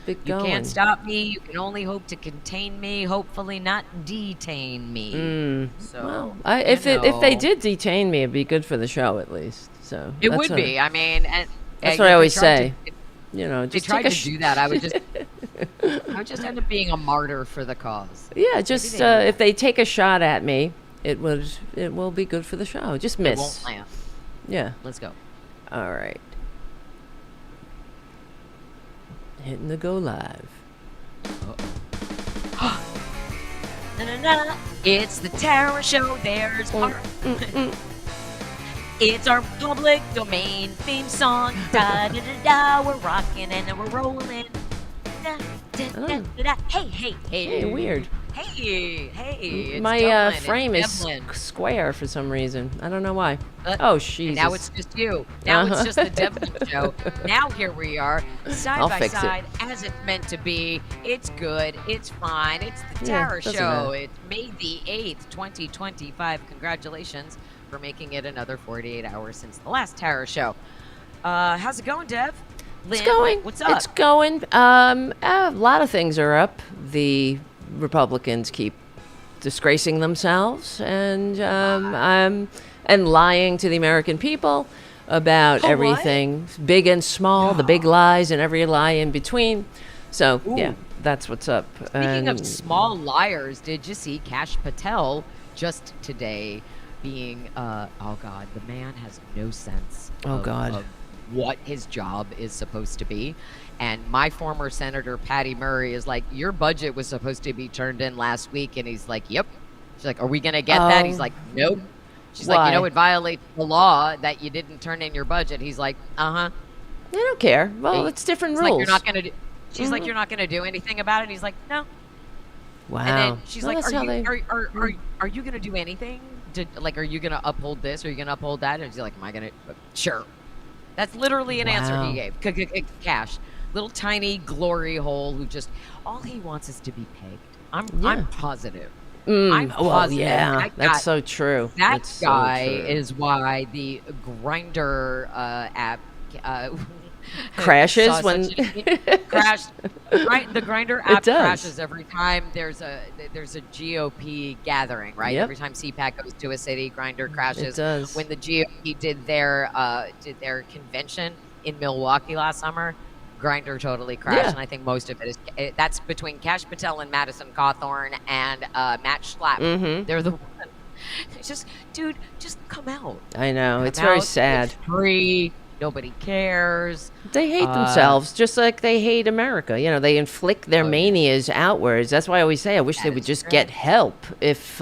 it You going. can't stop me. You can only hope to contain me, hopefully not detain me. Well, So, if they did detain me, it'd be good for the show at least. So it would be. I mean, and that's what I if they always tried to say. they Just take tried a to do that, I would just end up being a martyr for the cause. yeah. Maybe Just they know if that. they take a shot at me, it will be good for the show. Just It won't miss. land. Yeah. Let's go. All right. Hitting the go live. Na-na-na. It's the Tara Show. There's our. It's our public domain theme song. Da da da da. We're rocking and we're rolling. Da, da, da, da, da. Hey. Hey, weird. Hey. It's My Dublin. frame It's is Devlin. square for some reason. I don't know why. And Jesus. now it's just you. Now it's just the Devlin show. Now here we are, side I'll by fix it. side, as it's meant to be. It's good. It's fine. It's the Yeah, Tara doesn't Show. matter. It's May the 8th, 2025. Congratulations for making it another 48 hours since the last Tara Show. How's it going, Dev? Lynn, It's going. What's up? It's going. A lot of things are up. The Republicans keep disgracing themselves and lying to the American people about what? everything, big and small, the big lies and every lie in between. So yeah, Ooh. that's what's up. Speaking of small liars, did you see Kash Patel just today being, oh God, the man has no sense Oh, God. of what his job is supposed to be. And my former Senator Patty Murray is like, your budget was supposed to be turned in last week. And he's like, yep. She's like, are we going to get that? He's like, nope. She's like, Why? it violates the law that you didn't turn in your budget. He's like, uh-huh. I don't care. Well, it's different It's rules. like, you're not going to do. She's like, you're not going to do anything about it. And he's like, no. Wow. And then she's Well, like, that's are how you, they- are you going to do anything? Are you going to uphold this? Are you going to uphold that? And she's like, am I going to? Sure. That's literally an answer he Wow. gave. Cash. Little tiny glory hole who just, all he wants is to be pegged. I'm positive. I'm Well, positive. yeah, that's so true. That That's so guy true. is why the Grinder app Crashes saw when- such crashed. Right, the Grinder app does. crashes every time there's a GOP gathering. Right, Yep. every time CPAC goes to a city, Grinder crashes. It does. When the GOP did their convention in Milwaukee last summer, Grinder totally crashed, Yeah. and I think most of it is that's between Kash Patel and Madison Cawthorn and Matt Schlapp. Mhm. They're the one. It's just, dude, just come out. I know. Come It's very out. sad. It's free. Nobody cares. They hate themselves just like they hate America. They inflict their manias outwards. That's why I always say I wish they That would is just true. get help. If, for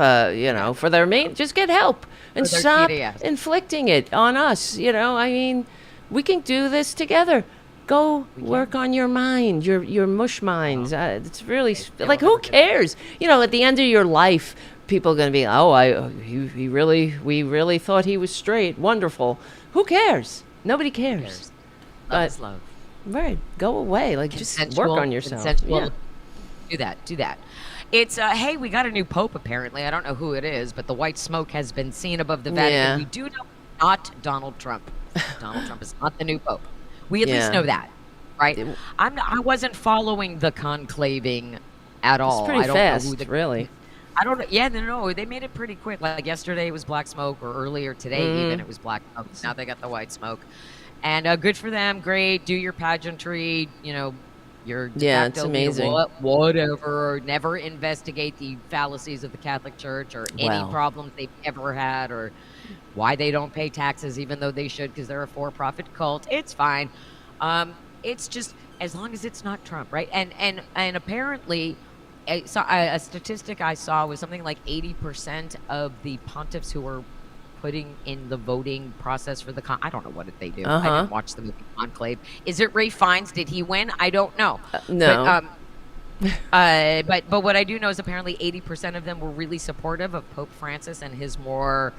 their just get help and their stop TDS. inflicting it on us. I mean, we can do this together. Go work on your mind, your mush minds. It's really like, who cares? At the end of your life, people are going to be, we really thought he was straight. Wonderful. Who cares? Nobody cares. Love is love. Right. Go away. Like, just work on yourself. Consensual. Yeah. Do that. It's, hey, we got a new pope, apparently. I don't know who it is, but the white smoke has been seen above the Vatican. Yeah. We do know not Donald Trump. Donald Trump is not the new pope. We at least Yeah. know that, right? I wasn't following the conclaving at all. It's pretty I don't fast, know who really. I don't know. Yeah, no, they made it pretty quick. Like yesterday it was black smoke, or earlier today even it was black smoke. Now they got the white smoke, and good for them. Great, do your pageantry. Your de Yeah, it's facto amazing. leader, whatever. Never investigate the fallacies of the Catholic Church or any Wow. problems they've ever had, or why they don't pay taxes even though they should because they're a for-profit cult. It's fine. It's just as long as it's not Trump, right? And apparently. A statistic I saw was something like 80% of the pontiffs who were putting in the voting process for I don't know what they do. I didn't watch the movie Conclave. Is it Ray Fiennes? Did he win? I don't know. No. But what I do know is apparently 80% of them were really supportive of Pope Francis and his more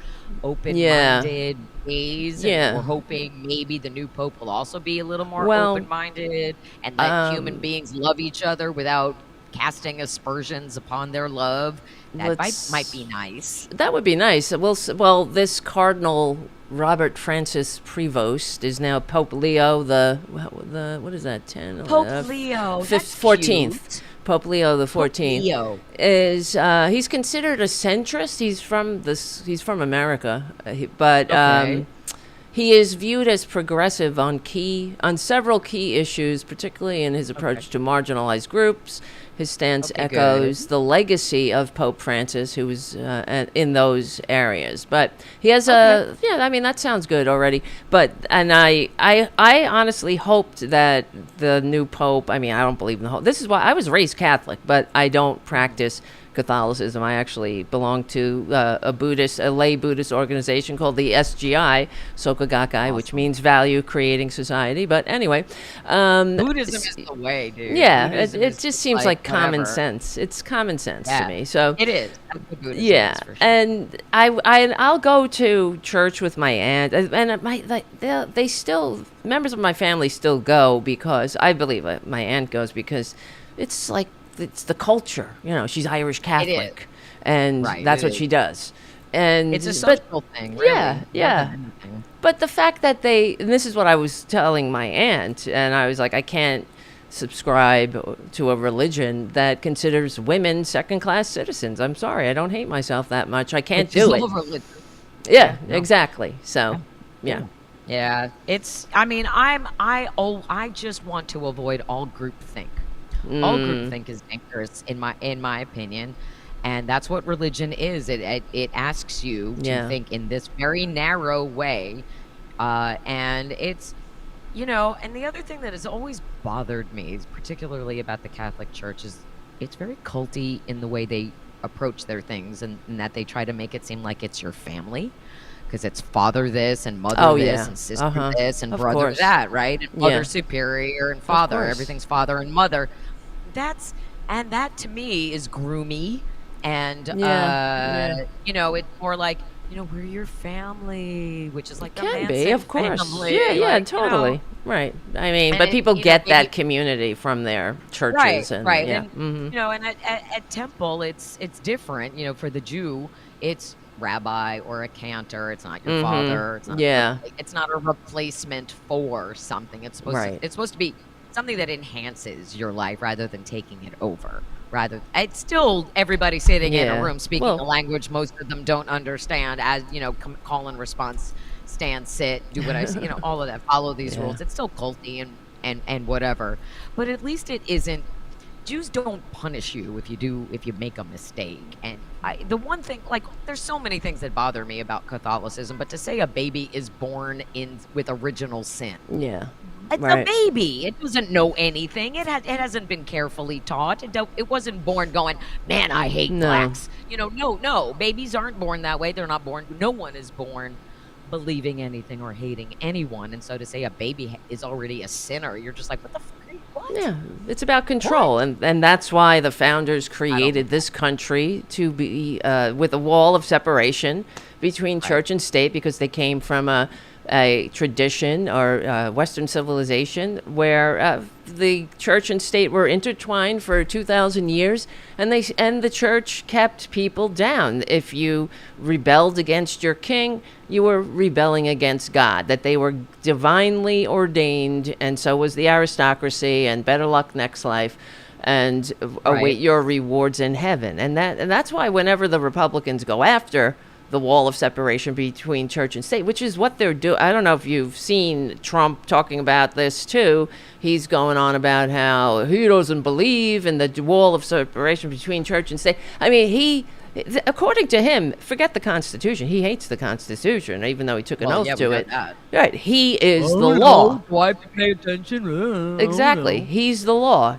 open-minded ways. Yeah. And we're hoping maybe the new Pope will also be a little more Well, open-minded and let human beings love each other without casting aspersions upon their love. That might be nice. That would be nice. Well, this Cardinal Robert Francis Prevost is now Pope Leo the what is that, 10? Pope Leo, that's 14th. cute. Pope Leo the 14th Leo. is he's considered a centrist. He's from America, but Okay. he is viewed as progressive on several key issues, particularly in his approach to marginalized groups. His stance Okay, echoes the legacy of Pope Francis, who was in those areas. But he has I mean, that sounds good already. I honestly hoped that the new Pope, I mean, I don't believe in the whole, this is why I was raised Catholic, but I don't practice Catholicism. I actually belong to a lay Buddhist organization called the SGI, Soka Gakkai, which means Value Creating Society. But anyway, Buddhism is the way, dude. yeah, Buddhism it is just seems like common whatever. sense. It's common sense Yeah, to me. So it is. That's what Buddhism yeah, is, for sure. and I'll go to church with my aunt, and they still, members of my family still go, because I believe my aunt goes because it's like, it's the culture, she's Irish Catholic, and Right, that's it what is. she does. And It's a social thing, really. yeah, yeah. more than anything. But the fact that and this is what I was telling my aunt, and I was like, I can't subscribe to a religion that considers women second-class citizens. I'm sorry, I don't hate myself that much. I can't Which is do it. all religion. Yeah, no. exactly. So, yeah. Yeah, I mean, I just want to avoid all groupthink. All groupthink is dangerous in my opinion, and that's what religion is. It asks you to think in this very narrow way, and it's, and the other thing that has always bothered me, particularly about the Catholic Church, is it's very culty in the way they approach their things, and that they try to make it seem like it's your family. Because it's father this and mother this and sister this and Of brother course. that, right? And mother superior and father. course. Everything's father and mother. That to me is groomy, and it's more like, we're your family, which is like the Can be, Manson of course. family. Yeah, like, totally. Right. I mean, And but people you know, get that maybe- community from their churches. right, And, right. Yeah. And and at temple, it's different. For the Jew, it's rabbi or a cantor. It's not your father. It's not, it's not a replacement for something. It's supposed to be something that enhances your life rather than taking it over. It's still everybody sitting in a room speaking a language most of them don't understand, as call and response, stand, sit, do what I say, all of that, follow these rules. It's still culty and whatever, but at least it isn't. Jews don't punish you if you make a mistake. And the one thing, like, there's so many things that bother me about Catholicism, but to say a baby is born with original sin. Yeah. It's a baby. It doesn't know anything. It hasn't been carefully taught. It wasn't born going, man, I hate blacks. No. Babies aren't born that way. They're not born. No one is born believing anything or hating anyone. And so to say a baby is already a sinner, you're just like, what the fuck? What? Yeah, it's about control, and that's why the founders created this country to be with a wall of separation between church and state, because they came from a tradition or Western civilization where the church and state were intertwined for 2,000 years, and the church kept people down. If you rebelled against your king, you were rebelling against God, that they were divinely ordained, and so was the aristocracy, and better luck next life, and await your rewards in heaven. And that's why whenever the Republicans go after the wall of separation between church and state, which is what they're doing. I don't know if you've seen Trump talking about this too. He's going on about how he doesn't believe in the wall of separation between church and state. I mean, according to him, forget the Constitution. He hates the Constitution, even though he took an oath to it. Right. He is the law. Do I have to pay attention? Exactly. He's the law.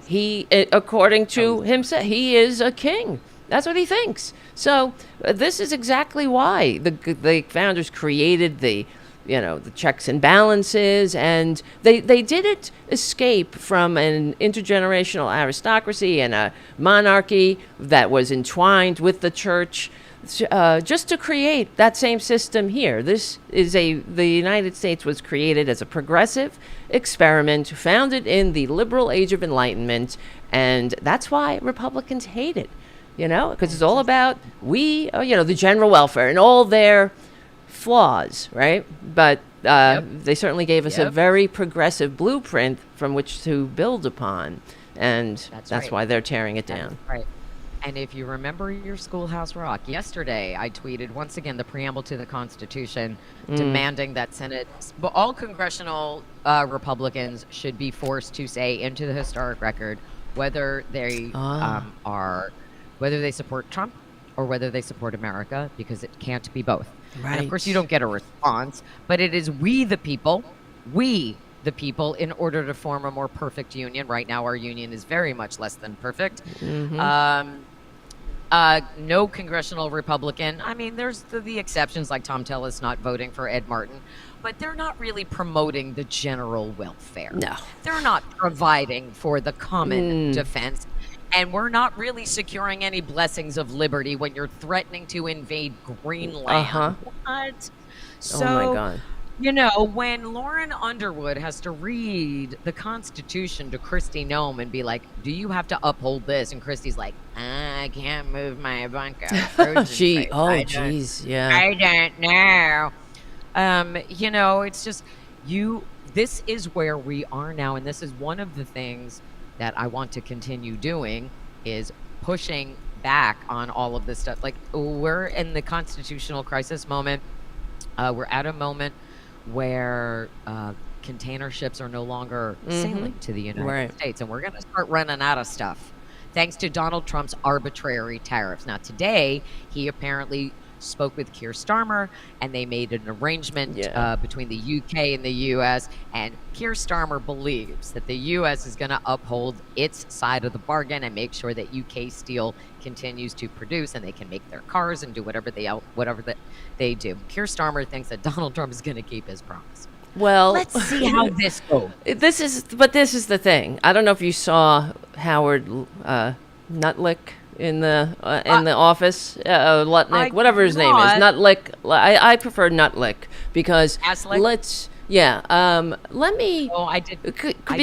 According to himself, he is a king. That's what he thinks. So this is exactly why the founders created the checks and balances, and they didn't escape from an intergenerational aristocracy and a monarchy that was entwined with the church. just to create that same system here. The United States was created as a progressive experiment founded in the liberal age of enlightenment, and that's why Republicans hate it, because it's all about the general welfare and all their flaws, right? But they certainly gave us a very progressive blueprint from which to build upon, and that's why they're tearing it down. Right. And if you remember your Schoolhouse Rock, yesterday I tweeted once again the preamble to the Constitution demanding that all congressional Republicans should be forced to say into the historic record whether they whether they support Trump or whether they support America, because it can't be both. Right. And of course you don't get a response, but it is we the people, in order to form a more perfect union. Right now our union is very much less than perfect. No congressional Republican. I mean, there's the exceptions like Tom Tillis not voting for Ed Martin, but they're not really promoting the general welfare. No. They're not providing for the common defense. And we're not really securing any blessings of liberty when you're threatening to invade Greenland. What? So, oh my God. When Lauren Underwood has to read the Constitution to Kristi Noem and be like, do you have to uphold this? And Kristi's like, I can't move my bunker. Jeez, yeah. I don't know. It's just, this is where we are now. And this is one of the things that I want to continue doing, is pushing back on all of this stuff. Like, we're in the constitutional crisis moment. We're at a moment where container ships are no longer sailing to the United States, and we're going to start running out of stuff thanks to Donald Trump's arbitrary tariffs. Now, today, he apparently spoke with Keir Starmer, and they made an arrangement between the UK and the US, and Keir Starmer believes that the US is going to uphold its side of the bargain and make sure that UK steel continues to produce and they can make their cars and do whatever they do. Keir Starmer thinks that Donald Trump is going to keep his promise. Well, let's see how this goes. This is the thing. I don't know if you saw Howard Nutlick in the office, Lutnick, whatever his name is, Nutlick. I prefer Nutlick because Aslick? let me. Oh, I did. Because I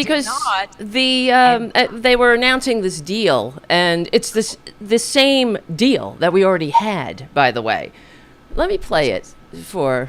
did not. They were announcing this deal, and it's the same deal that we already had. By the way, let me play it for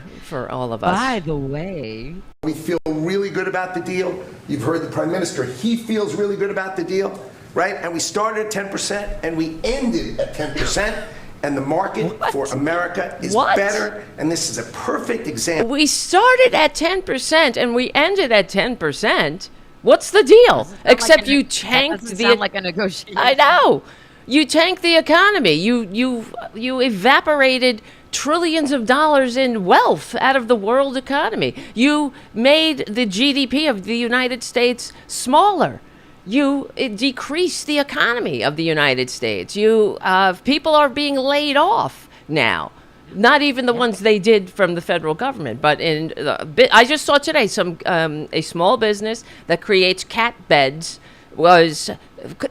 all of us. By the way, we feel really good about the deal. You've heard the Prime Minister; he feels really good about the deal. Right? And we started at 10% and we ended at 10%. And the market for America is better. And this is a perfect example. We started at 10% and we ended at 10%. What's the deal? Except you tanked the. Sound like a negotiation. I know. You tanked the economy. You evaporated trillions of dollars in wealth out of the world economy. You made the GDP of the United States smaller. You decrease the economy of the United States. People are being laid off now. Not even the ones they did from the federal government, but I just saw today a small business that creates cat beds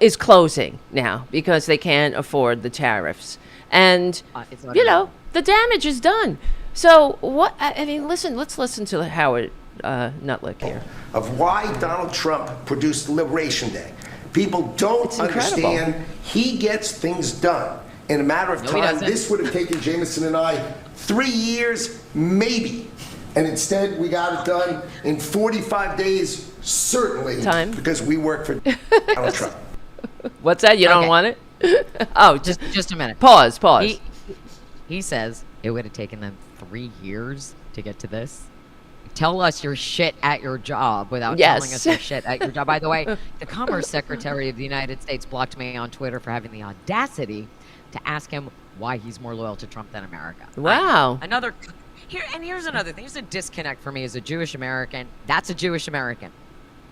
is closing now because they can't afford the tariffs, and the damage is done. So what? I mean, let's listen to Howard Nutlick here. Of why Donald Trump produced Liberation Day. People don't understand he gets things done in a matter of time. This would have taken Jameson and I 3 years, maybe. And instead, we got it done in 45 days, certainly, because we work for Donald Trump. What's that? You don't want it? Oh, just a minute. Pause. He says it would have taken them 3 years to get to this. Tell us your shit at your job without telling us your shit at your job. By the way, the Commerce Secretary of the United States blocked me on Twitter for having the audacity to ask him why he's more loyal to Trump than America. Wow. Here's another thing. There's a disconnect for me as a Jewish American. That's a Jewish American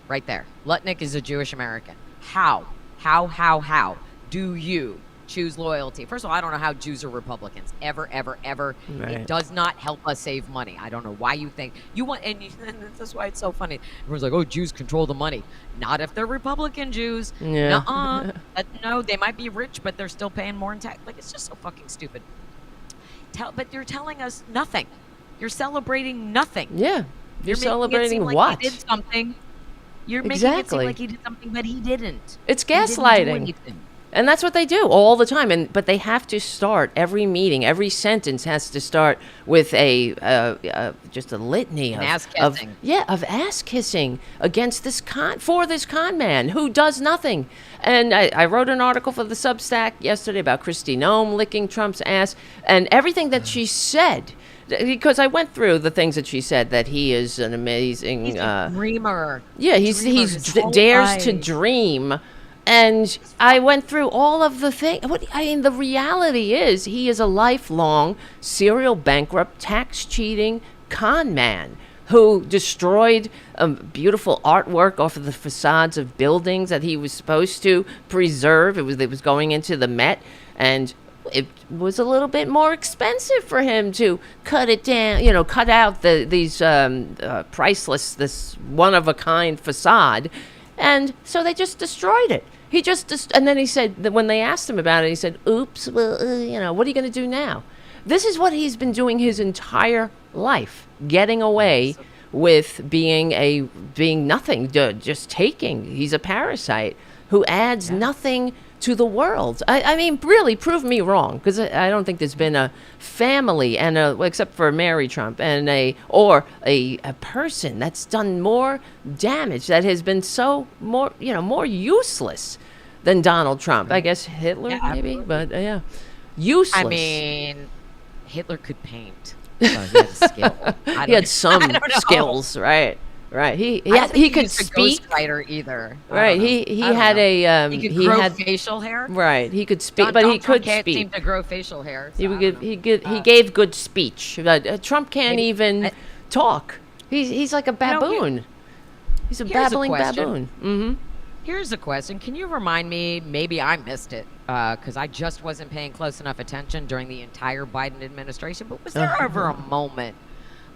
right there. Lutnick is a Jewish American. How do you choose loyalty? First of all, I don't know how Jews are Republicans. Ever. Right. It does not help us save money. I don't know why you think you want, and that's why it's so funny. Everyone's like, oh, Jews control the money. Not if they're Republican Jews. Yeah. No, they might be rich, but they're still paying more in tax. Like, it's just so fucking stupid. but you're telling us nothing. You're celebrating nothing. Yeah. You're celebrating making it seem what? like he did something. You're making it seem like he did something, but he didn't. It's He didn't do gaslighting. anything. And that's what they do all the time. But they have to start every meeting. Every sentence has to start with just a litany of ass kissing against this con man who does nothing. And I wrote an article for the Substack yesterday about Kristi Noem licking Trump's ass and everything that she said. Because I went through the things that she said, that he is an amazing... He's a dreamer. Yeah, he dares to dream. And I went through all of the things. The reality is he is a lifelong serial bankrupt, tax-cheating con man who destroyed beautiful artwork off of the facades of buildings that he was supposed to preserve. It was going into the Met, and it was a little bit more expensive for him to cut it down, cut out these priceless, this one-of-a-kind facade. And so they just destroyed it. And then he said that when they asked him about it, he said, oops, well, what are you going to do now? This is what he's been doing his entire life, getting away with being nothing, just taking. He's a parasite who adds nothing to the world. I mean, really, prove me wrong, because I don't think there's been a family except for Mary Trump and a person that's done more damage, that has been more useless than Donald Trump. I guess Hitler maybe, but useless. I mean, Hitler could paint. So he had a skill. He had some skills, right? Right. He could speak. Ghostwriter either. Right. He had he could grow facial hair. Right. He could speak, but he could can't speak. Seem to grow facial hair. So he gave good speech. Trump can't even talk. He's like a baboon. He's a babbling baboon. Mm-hmm. Here's a question. Can you remind me, maybe I missed it, because I just wasn't paying close enough attention during the entire Biden administration, but was there ever a moment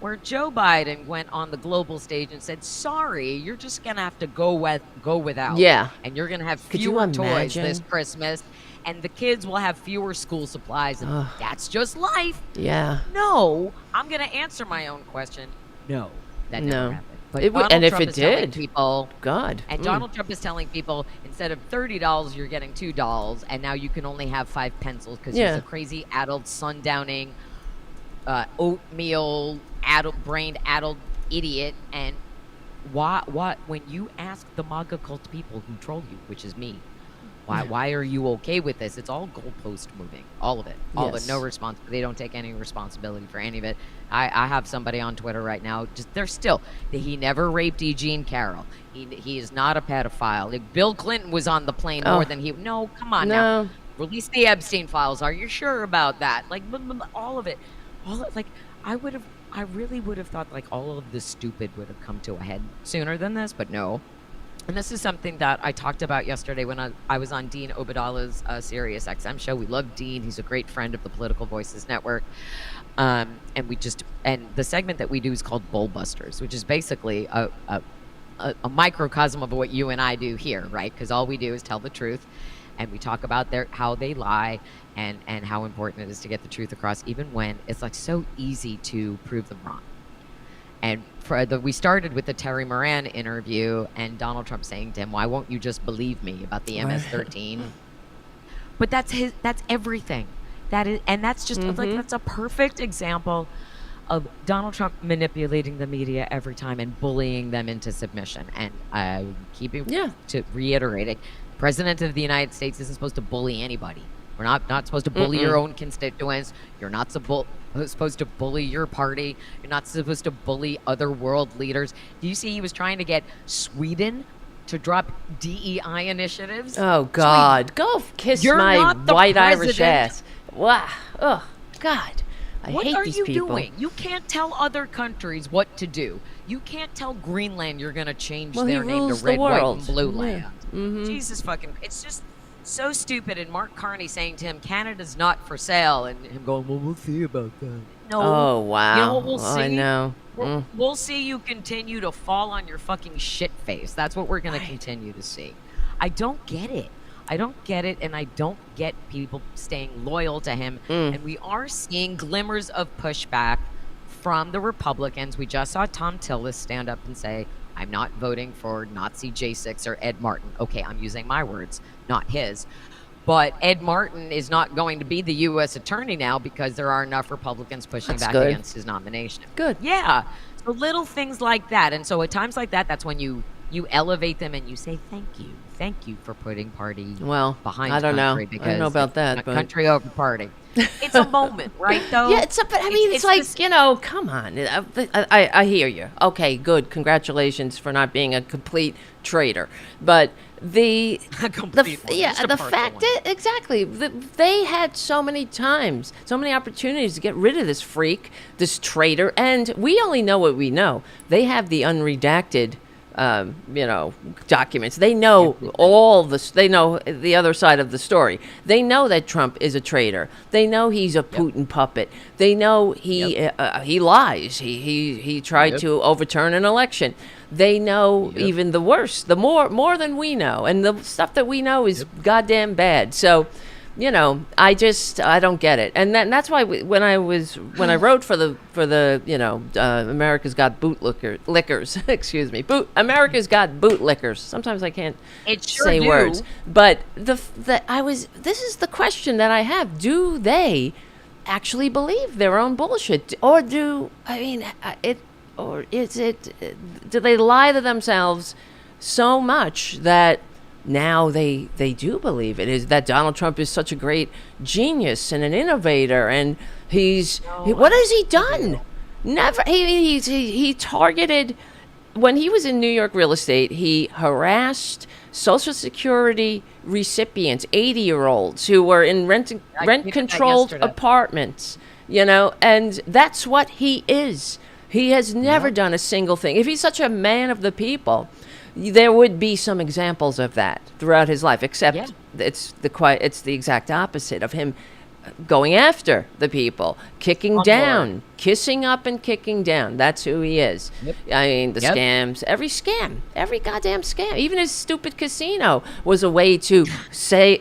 where Joe Biden went on the global stage and said, sorry, you're just going to have to go without. Yeah. And you're going to have fewer toys this Christmas, and the kids will have fewer school supplies, and that's just life. Yeah. No, I'm going to answer my own question. No, that never happened. But if it did, people, God. And Donald Trump is telling people, instead of $30, you're getting $2, and now you can only have 5 pencils because he's a crazy adult sundowning, oatmeal brained adult idiot. And what when you ask the MAGA cult people who troll you, which is me, why are you okay with this? It's all goalpost moving, all of it, all of it. No response. They don't take any responsibility for any of it. I have somebody on Twitter right now. He never raped E. Jean Carroll. He is not a pedophile. Like, Bill Clinton was on the plane more than he. No, come on now. Release the Epstein files. Are you sure about that? Like all of it, like I really would have thought like all of the stupid would have come to a head sooner than this, but no. And this is something that I talked about yesterday when I was on Dean Obadallah's Sirius XM show. We love Dean. He's a great friend of the Political Voices Network. And the segment that we do is called Bullbusters, which is basically a microcosm of what you and I do here, right? Because all we do is tell the truth, and we talk about how they lie and how important it is to get the truth across, even when it's like so easy to prove them wrong. And we started with the Terry Moran interview and Donald Trump saying to him, why won't you just believe me about the MS-13? But that's everything. That's just like, that's a perfect example of Donald Trump manipulating the media every time and bullying them into submission. And to reiterate it, the President of the United States isn't supposed to bully anybody. We're not supposed to bully your own constituents. You're not supposed to bully your party. You're not supposed to bully other world leaders. Do you see he was trying to get Sweden to drop DEI initiatives? Oh, God. Go kiss my white Irish ass. Wow. Oh, God. I hate these people. What are you doing? You can't tell other countries what to do. You can't tell Greenland you're going to change their name to Red, White, and Blue Land. Mm-hmm. Jesus fucking... It's just... so stupid. And Mark Carney saying to him, Canada's not for sale, and him going, well, we'll see about that. No. Oh, wow. You know what we'll see? I know. We'll see you continue to fall on your fucking shit face. That's what we're going to continue to see. I don't get it. I don't get it, and I don't get people staying loyal to him. And we are seeing glimmers of pushback from the Republicans. We just saw Tom Tillis stand up and say, I'm not voting for Nazi J6 or Ed Martin. Okay, I'm using my words, not his. But Ed Martin is not going to be the U.S. attorney now because there are enough Republicans pushing back against his nomination. Good. Yeah. So little things like that. And so at times like that, that's when you elevate them and you say, thank you. Thank you for putting party behind I don't know. Because I don't know about that. But... country over party. It's a moment, right, though? Yeah, it's like, come on. I hear you. Okay, good. Congratulations for not being a complete traitor. But the fact is, exactly, they had so many times, so many opportunities to get rid of this freak, this traitor, and we only know what we know. They have the unredacted documents. They know they know the other side of the story. They know that Trump is a traitor. They know he's a Putin puppet. They know he lies. He tried to overturn an election. They know even the worst, the more than we know. And the stuff that we know is goddamn bad. So, I don't get it. And that's why when I wrote for the America's Got Bootlickers, excuse me, America's Got Bootlickers. Sometimes I can't say words. But this is the question that I have. Do they actually believe their own bullshit? Or do they lie to themselves so much that now they do believe it, is that Donald Trump is such a great genius and an innovator, and what has he done? Never. He targeted, when he was in New York real estate, he harassed Social Security recipients, 80-year-olds who were in rent-controlled apartments, and that's what he is. He has never done a single thing. If he's such a man of the people, there would be some examples of that throughout his life, except it's the exact opposite of him going after the people, kicking down, kissing up and kicking down. That's who he is. I mean, the scams, every goddamn scam, even his stupid casino was a way to say,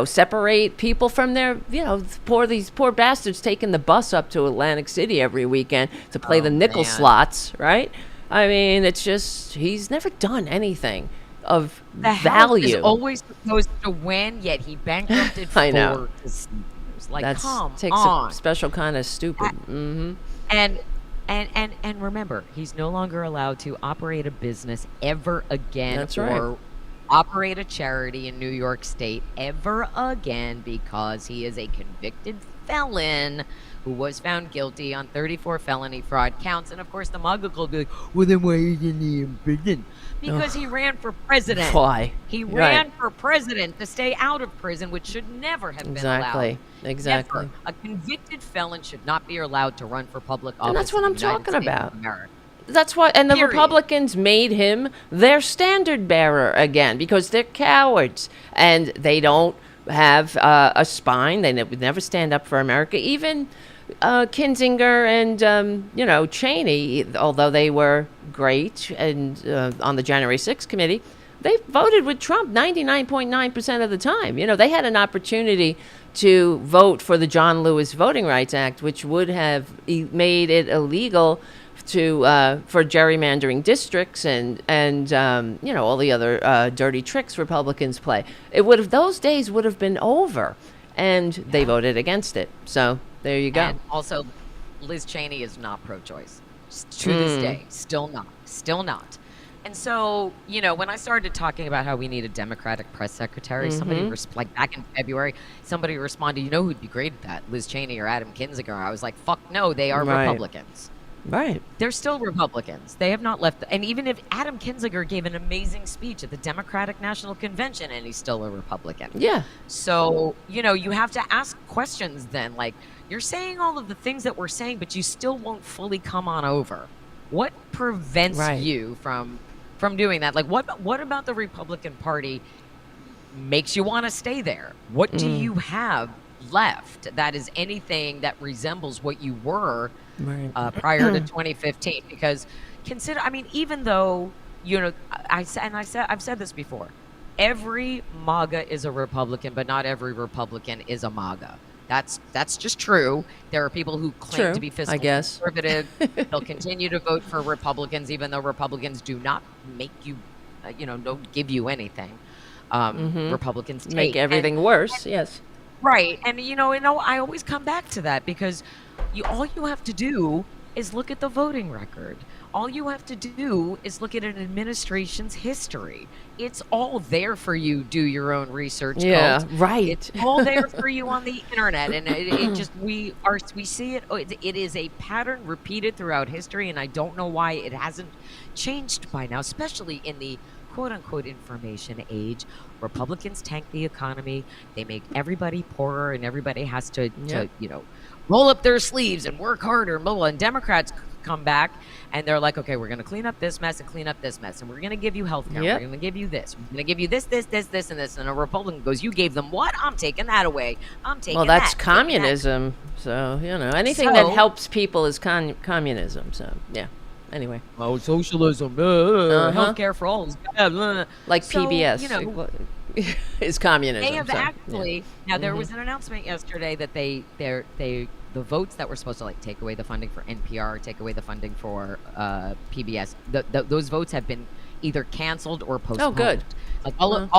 separate people from their, these poor bastards taking the bus up to Atlantic City every weekend to play the nickel slots, right? I mean, it's just, he's never done anything of value. The house is always supposed to win, yet he bankrupted I know. 4 casinos. Like, takes a special kind of stupid. And remember, he's no longer allowed to operate a business ever again. That's right. Or operate a charity in New York State ever again, because he is a convicted felon who was found guilty on 34 felony fraud counts. And of course, the muggle will be like, well, then why isn't he in prison? Because he ran for president. Why? He ran for president to stay out of prison, which should never have been allowed. Exactly. Never. A convicted felon should not be allowed to run for public office. And that's what I'm talking about. America. That's why, and the Republicans made him their standard bearer again, because they're cowards and they don't have a spine. They would never stand up for America. Even Kinzinger and Cheney, although they were great and on the January 6th committee, they voted with Trump 99.9% of the time. They had an opportunity to vote for the John Lewis Voting Rights Act, which would have made it illegal for gerrymandering districts and all the other dirty tricks Republicans play. Those days would have been over, and they voted against it. So there you go. And also, Liz Cheney is not pro-choice to this day. Still not. And so, when I started talking about how we need a Democratic press secretary, somebody like back in February, somebody responded, who'd be great at that, Liz Cheney or Adam Kinzinger? I was like, fuck no, they are Republicans. Right. They're still Republicans. They have not left. And even if Adam Kinzinger gave an amazing speech at the Democratic National Convention, and he's still a Republican. Yeah. So, you have to ask questions then. Like, you're saying all of the things that we're saying, but you still won't fully come on over. What prevents you from doing that? Like, what about the Republican Party makes you want to stay there? What do you have left that is anything that resembles what you were prior to 2015? Because even though I've said this before, every MAGA is a Republican, but not every Republican is a MAGA. That's just true. There are people who claim to be fiscally conservative. They'll continue to vote for Republicans, even though Republicans do not make you, don't give you anything. Republicans make everything worse. Yes. Right. And, I always come back to that because all you have to do is look at the voting record. All you have to do is look at an administration's history. It's all there for you. Do your own research. Yeah, cult. right. It's all there for you on the internet, and it just we see it. It is a pattern repeated throughout history, and I don't know why it hasn't changed by now, especially in the quote-unquote information age. Republicans tank the economy. They make everybody poorer, and everybody has to roll up their sleeves and work harder. And Democrats come back and they're like, okay, we're going to clean up this mess and clean up this mess, and we're going to give you health care. We're going to give you this. We're going to give you this, and this. And a Republican goes, you gave them what? I'm taking that away. I'm taking that. Well, that's communism. So, anything that helps people is communism. So, yeah. Anyway. Oh, socialism. Health care for all. Like PBS. Is communism. They have actually. Now, there was an announcement yesterday that the votes that were supposed to take away the funding for NPR, take away the funding for PBS, those votes have been either canceled or postponed. Oh, good. Like all of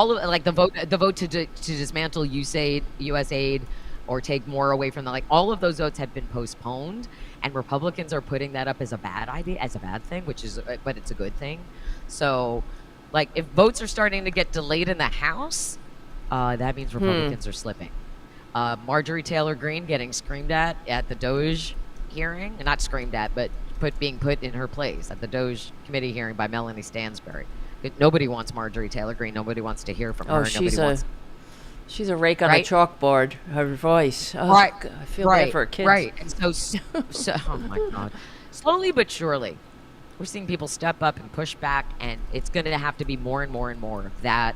the vote to dismantle USAID or take more away from all of those votes have been postponed, and Republicans are putting that up as a bad idea, as a bad thing, but it's a good thing. So, if votes are starting to get delayed in the House, that means Republicans are slipping. Marjorie Taylor Greene getting screamed at the Doge hearing, not screamed at, but being put in her place at the Doge committee hearing by Melanie Stansbury. Nobody wants Marjorie Taylor Greene. Nobody wants to hear from her. She's a rake on a chalkboard. Her voice. Oh, right. God, I feel bad for her kids. Right. And so, oh my God. Slowly but surely, we're seeing people step up and push back, and it's going to have to be more and more and more of that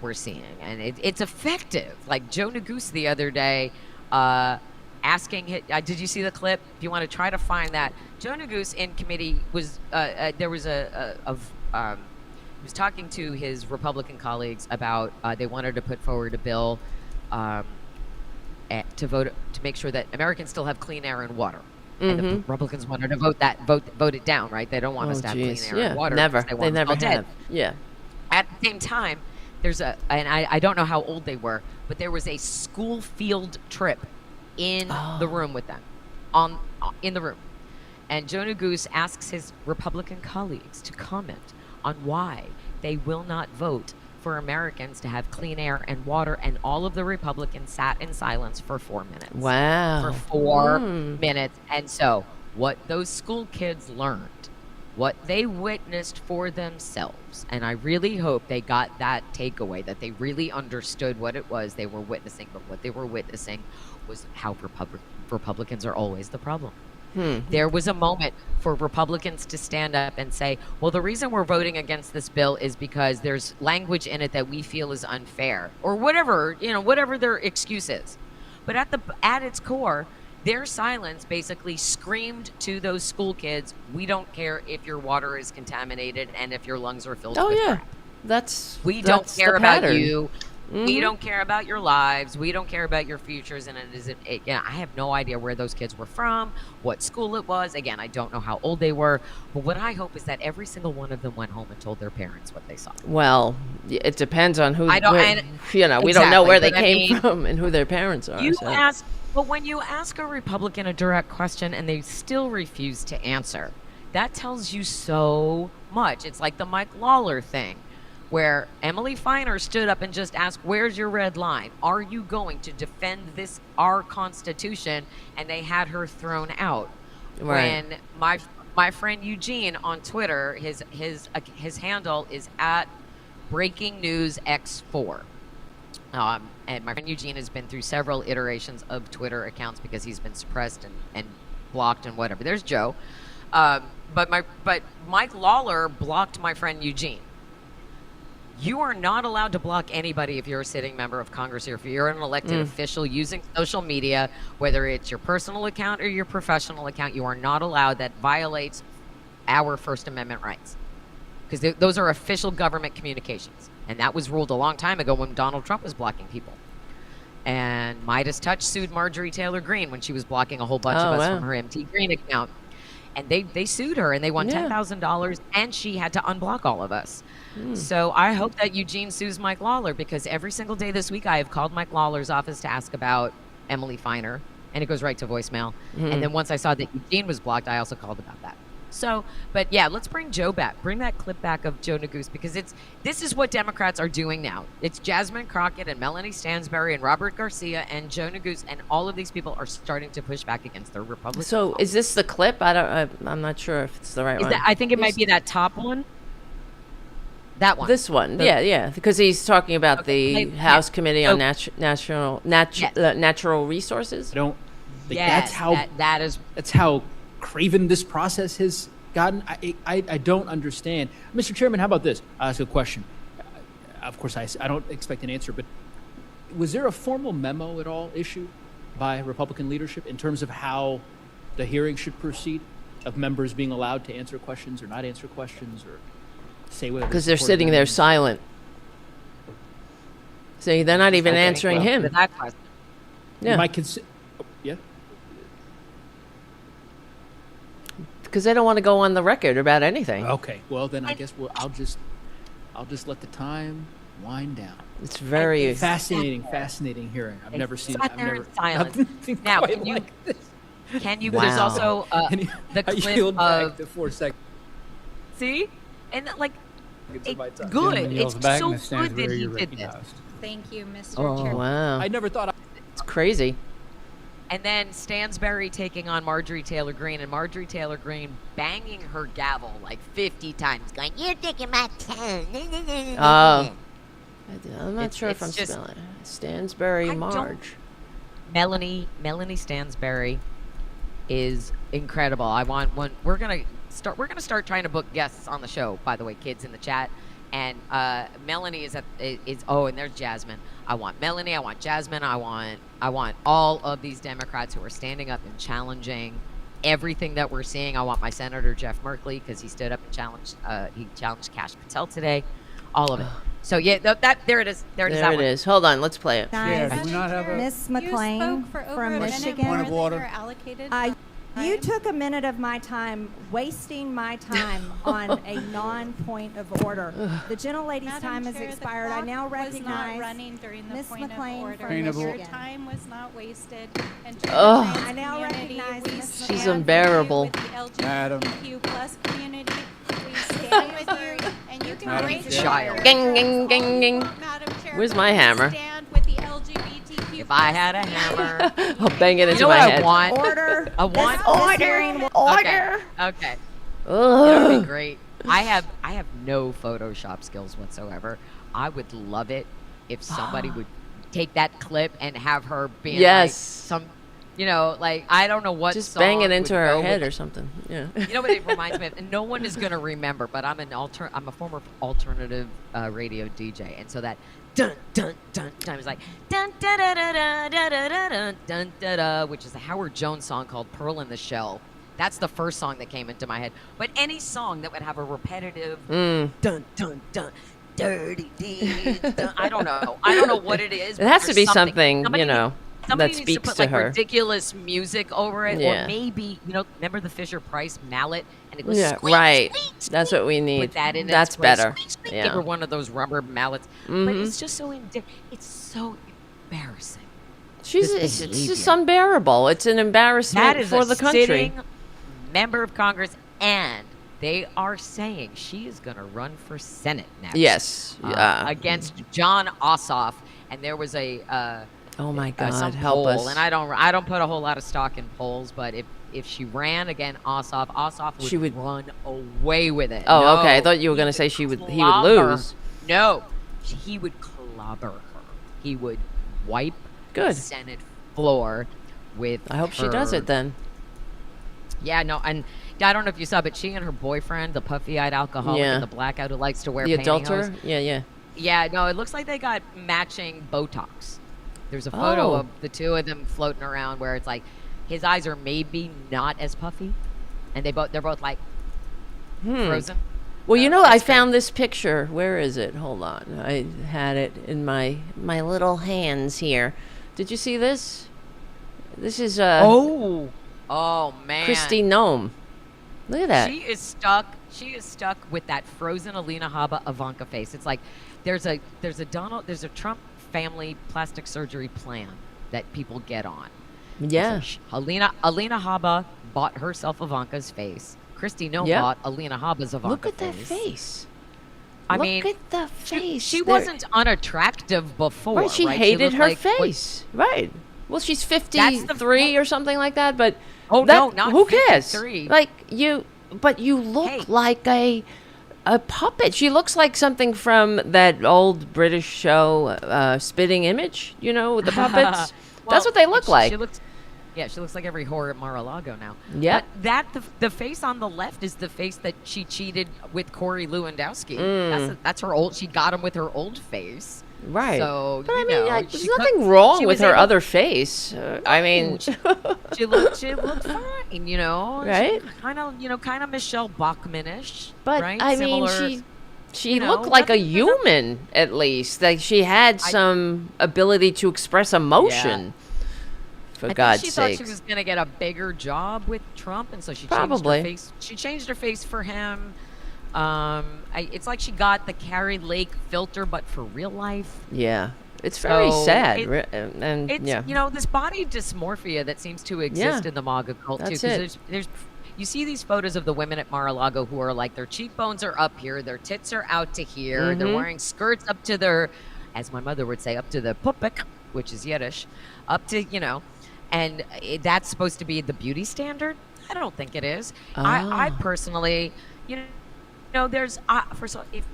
we're seeing. And it's effective. Like Joe Neguse the other day asking, did you see the clip? If you want to try to find that. Joe Neguse in committee was, there was he was talking to his Republican colleagues about they wanted to put forward a bill to make sure that Americans still have clean air and water. And the Republicans wanted to vote it down, right? They don't want us to have clean air and water. Never. They never have. Yeah. At the same time, and I don't know how old they were, but there was a school field trip in the room with them, in the room. And Joe Neguse asks his Republican colleagues to comment on why they will not vote for Americans to have clean air and water, and all of the Republicans sat in silence for 4 minutes. Wow. For 4 minutes. And so what those school kids learned, what they witnessed for themselves, and I really hope they got that takeaway, that they really understood what it was they were witnessing, but what they were witnessing was how Republicans are always the problem. There was a moment for Republicans to stand up and say, well, the reason we're voting against this bill is because there's language in it that we feel is unfair, or whatever, whatever their excuse is. But at its core, their silence basically screamed to those school kids, we don't care if your water is contaminated and if your lungs are filled with crap. We don't care about you. We don't care about your lives. We don't care about your futures. And I have no idea where those kids were from, what school it was. Again, I don't know how old they were. But what I hope is that every single one of them went home and told their parents what they saw. Well, it depends on who. We don't know where they came from and who their parents are. But when you ask a Republican a direct question and they still refuse to answer, that tells you so much. It's like the Mike Lawler thing, where Emily Feiner stood up and just asked, where's your red line? Are you going to defend our Constitution? And they had her thrown out. Right. When my friend Eugene on Twitter, his handle is at Breaking News X4. And my friend Eugene has been through several iterations of Twitter accounts because he's been suppressed and blocked and whatever. There's Joe. But Mike Lawler blocked my friend Eugene. You are not allowed to block anybody if you're a sitting member of Congress or if you're an elected official using social media, whether it's your personal account or your professional account. You are not allowed. That violates our First Amendment rights, because those are official government communications. And that was ruled a long time ago when Donald Trump was blocking people. And Midas Touch sued Marjorie Taylor Greene when she was blocking a whole bunch of us from her MT Green account. And they sued her, and they won $10,000, and she had to unblock all of us. So I hope that Eugene sues Mike Lawler, because every single day this week I have called Mike Lawler's office to ask about Emily Feiner, and it goes right to voicemail. And then once I saw that Eugene was blocked, I also called about that. So, but yeah, let's bring Joe back. Bring that clip back of Joe Neguse, because this is what Democrats are doing now. It's Jasmine Crockett and Melanie Stansbury and Robert Garcia and Joe Neguse, and all of these people are starting to push back against their Republican. So, is this the clip? I'm not sure if it's the right one. I think it might be that top one. That one. This one, yeah, because he's talking about the House Committee on Natural Resources. I don't think that's how craven this process has gotten. I don't understand. Mr. Chairman, how about this? I'll ask a question. Of course, I don't expect an answer, but was there a formal memo at all issued by Republican leadership in terms of how the hearing should proceed, of members being allowed to answer questions or not answer questions, or say whether? Because they're sitting there silent. See, they're not even answering him. Yeah. Yeah. Because they don't want to go on the record about anything. Okay. Well, then I guess I'll just let the time wind down. It's very fascinating hearing. I've never seen. Sat there in silence. Now, can you? There's also the clip of the 4 seconds. See, and like, good. It's so good that he did this. Thank you, Mr. Oh, Chairman. wow. I never thought. It's crazy. And then Stansbury taking on Marjorie Taylor Greene, and Marjorie Taylor Greene banging her gavel like 50 times, going, "You're taking my time." I'm not sure if I'm spelling it. Stansbury Marge. Melanie Stansbury is incredible. I want one. We're gonna start trying to book guests on the show. By the way, kids in the chat. And Melanie is and there's Jasmine. I want Melanie. I want Jasmine. I want all of these Democrats who are standing up and challenging everything that we're seeing. I want my Senator Jeff Merkley, because he stood up and challenged Kash Patel today. All of it. So yeah, there it is. There it is. Hold on, let's play it. Yeah, do we not have Miss McLean from Michigan. Point of order. You took a minute of my time, wasting my time on a non-point of order. The gentlelady's time has expired. I now recognize Miss McLean from Michigan. Your time was not wasted. I now recognize Miss McLean. She's unbearable. Madam. Plus community. We stand with you, and you can raise your child. Ging, ging, ging, ging. Where's my hammer? Stand with the LGBTQ. If I had a hammer, I'll bang it into you know my what head. I want? Order. I want Order. Okay. Ugh. That would be great. I have no Photoshop skills whatsoever. I would love it if somebody would take that clip and have her being like some, like, I don't know what just song bang it into would her go head with or something. Yeah. You know what it reminds me of? And no one is gonna remember, but I'm a former alternative radio DJ, and so that dun dun dun dun is like dun dun dun dun dun dun dun dun dun dun, which is a Howard Jones song called "Pearl in the Shell." That's the first song that came into my head. But any song that would have a repetitive dun dun dun, dirty deeds. I don't know what it is. It has to be something, somebody that needs speaks to put to like her. ridiculous music over it, Yeah. or maybe remember the Fisher Price mallet, and it was squeak, right. squeak, squeak. That's what we need. Put that in. That's its place. better. Squeak, squeak. Yeah. Give her one of those rubber mallets. But it's just so it's so embarrassing. It's just unbearable. It's an embarrassment That is for a the country. sitting member of Congress, and they are saying she is going to run for Senate next. Yes. Against John Ossoff, and there was oh my God! some Help poll, us. and I don't put a whole lot of stock in polls, but if she ran again Ossoff would run away with it. Oh, No, okay. I thought you were going to say he would clobber. lose. No, he would clobber her. He would wipe the Senate floor with. I hope she does it then. Yeah, no, and I don't know if you saw, but she and her boyfriend, the puffy-eyed alcoholic and the blackout who likes to wear the pantyhose. adulterer. Yeah. Yeah, no, it looks like they got matching Botox. There's a photo of the two of them floating around where it's like his eyes are maybe not as puffy, and they're both like frozen. Well, I found this picture. Where is it? Hold on. I had it in my little hands here. Did you see this? This is oh man, Kristi Noem. Look at that. She is stuck with that frozen Alina Habba Ivanka face. It's like there's a Trump family plastic surgery plan that people get on. Yeah. So Alina Habba bought herself Ivanka's face. Kristi Noem bought Alina Habba's Ivanka Look at face. that face. I Look mean, at the face. She wasn't unattractive before. Right, she right? hated she her like, face. Right. Well, she's 53 or something like that, but no, not who cares? 53. Like you look like a puppet. She looks like something from that old British show, Spitting Image. With the puppets. That's what they look like. She looks like every whore at Mar-a-Lago now. Yeah. The face on the left is the face that she cheated with Corey Lewandowski. That's her old. She got him with her old face. Right. So, but there's nothing wrong with her other face. She looked fine, Right? Kind of Michelle Bachmann-ish. But right? I Similar, mean, she looked like a human at least. Like she had some ability to express emotion. Yeah. For God's sake. She thought she was going to get a bigger job with Trump, and so she changed her face. She changed her face for him. It's like she got the Carrie Lake filter, but for real life. Yeah, it's very sad. It's this body dysmorphia that seems to exist in the MAGA cult too. Because there's you see these photos of the women at Mar-a-Lago who are like their cheekbones are up here, their tits are out to here, Mm-hmm. they're wearing skirts up to their, as my mother would say, up to the pupik, which is Yiddish, up to and that's supposed to be the beauty standard. I don't think it is. I personally, there's first of all, if